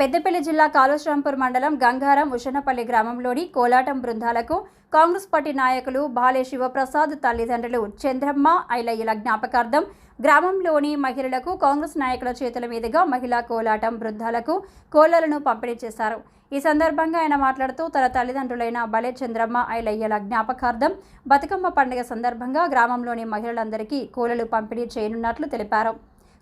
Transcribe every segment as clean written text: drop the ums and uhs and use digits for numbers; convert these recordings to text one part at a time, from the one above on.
పెద్దపల్లి జిల్లా కాళేశ్వరంపూర్ మండలం గంగారం ఉషనపల్లి గ్రామంలోని కోలాటం బృందాలకు కాంగ్రెస్ పార్టీ నాయకులు బాలే శివప్రసాద్ తల్లిదండ్రులు చంద్రమ్మ ఐలయ్యల జ్ఞాపకార్థం గ్రామంలోని మహిళలకు కాంగ్రెస్ నాయకుల చేతుల మీదుగా మహిళా కోలాటం బృందాలకు కోళ్లను పంపిణీ చేశారు. ఈ సందర్భంగా ఆయన మాట్లాడుతూ తన తల్లిదండ్రులైన బలే చంద్రమ్మ ఐలయ్యల జ్ఞాపకార్థం బతుకమ్మ పండుగ సందర్భంగా గ్రామంలోని మహిళలందరికీ కోళ్లు పంపిణీ చేయనున్నట్లు తెలిపారు.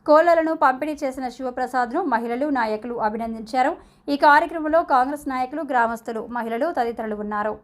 కోళ్లను పంపిణీ చేసిన శివప్రసాద్ను మహిళలు నాయకులు అభినందించారు. ఈ కార్యక్రమంలో కాంగ్రెస్ నాయకులు, గ్రామస్తులు, మహిళలు తదితరులు ఉన్నారు.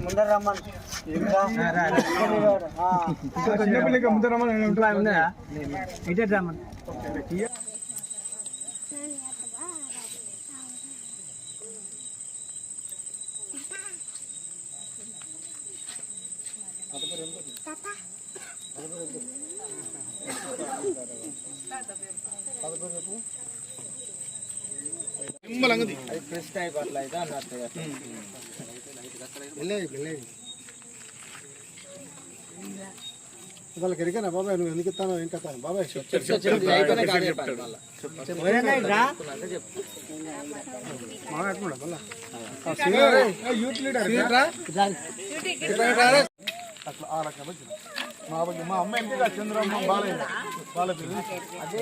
ముందర రమ్మని ఫ్రెష్ టైప్ అట్లా అయితే అన్నట్టు వాళ్ళకి ఎరికనా బాబాయ్, నువ్వు ఎందుకు ఇస్తాను ఏం కథ బాబాయ్ యూత్ లీడర్ అట్లా మా అమ్మ ఏంటి చంద్రమ్మ బాలయ్య అదే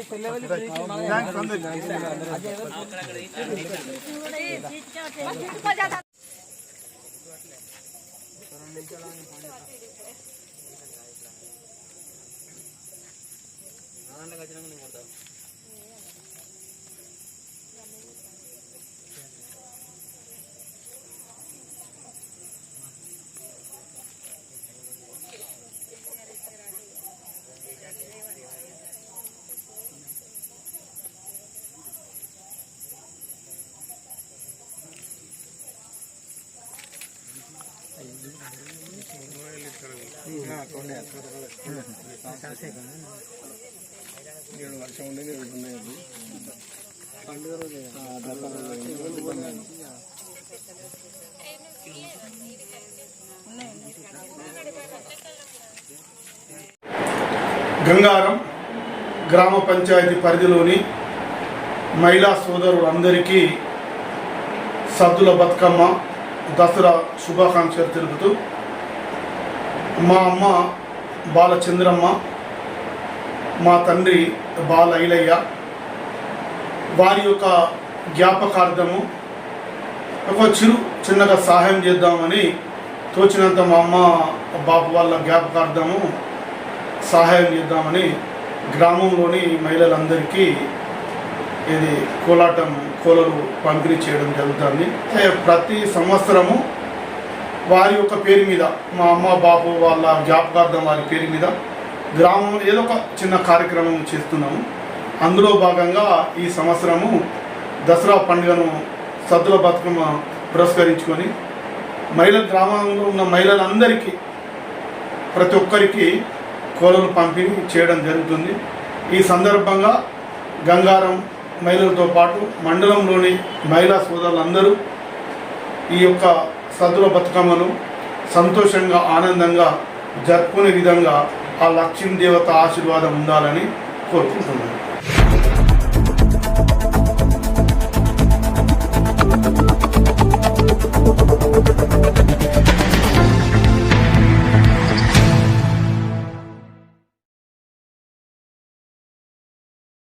వర్షం ఉండేది పండుగ రోజు గంగారం గ్రామ పంచాయతీ పరిధిలోని మహిళా సోదరులందరికీ సద్దుల బతుకమ్మ దసరా శుభాకాంక్షలు తెలుపుతూ మా అమ్మ బాలచంద్రమ్మ, మా తండ్రి బాల ఐలయ్య వారి యొక్క జ్ఞాపకార్థము ఒక చిన్నగా సహాయం చేద్దామని తోచినంత మా అమ్మ బాపు వాళ్ళ జ్ఞాపకార్థము సహాయం చేద్దామని గ్రామంలోని మహిళలందరికీ ఇది కోలలు పంపిణీ చేయడం జరుగుతుంది. ప్రతి సంవత్సరము వారి యొక్క పేరు మీద, మా అమ్మ బాపు వాళ్ళ జ్ఞాపకార్థం వారి పేరు మీద గ్రామంలో ఏదో ఒక చిన్న కార్యక్రమం చేస్తున్నాము. అందులో భాగంగా ఈ సంవత్సరము దసరా పండుగను సద్దుల బతుకమ్మ పురస్కరించుకొని గ్రామంలో ఉన్న మహిళలందరికీ ప్రతి ఒక్కరికి కోలలు పంపిణీ చేయడం జరుగుతుంది. ఈ సందర్భంగా గంగారం మహిళలతో పాటు మండలంలోని మహిళా సోదరులందరూ ఈ యొక్క సద్దుల బతుకమ్మను సంతోషంగా, ఆనందంగా జరుపుకునే విధంగా ఆ లక్ష్మీ దేవత ఆశీర్వాదం ఉండాలని కోరుకుంటున్నాను.